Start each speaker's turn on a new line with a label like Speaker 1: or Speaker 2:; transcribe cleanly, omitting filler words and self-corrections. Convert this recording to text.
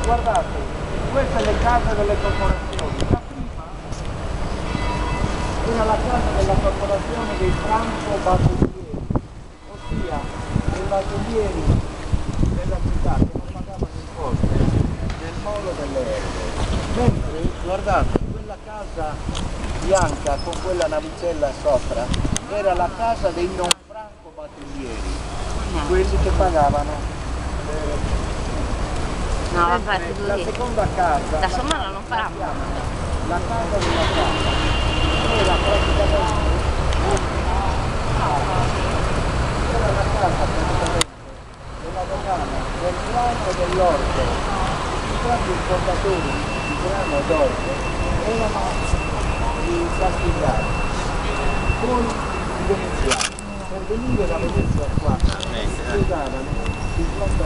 Speaker 1: Guardate, queste le case delle corporazioni. La prima era la casa della corporazione dei franco battelieri, ossia dei battelieri della città che non pagavano imposte nel molo delle erbe. Mentre, guardate, quella casa bianca con quella navicella sopra era la casa dei non franco battelieri, quelli che pagavano.
Speaker 2: No, va fare così.
Speaker 1: La seconda casa,
Speaker 2: Da somalo non farà.
Speaker 1: la casa della casa, era praticamente della dogana, del grano e dell'orzo. I grandi importatori di grano ed orzo erano i castigati con i veneziani. Per venire da Venezia qua si usavano il fronte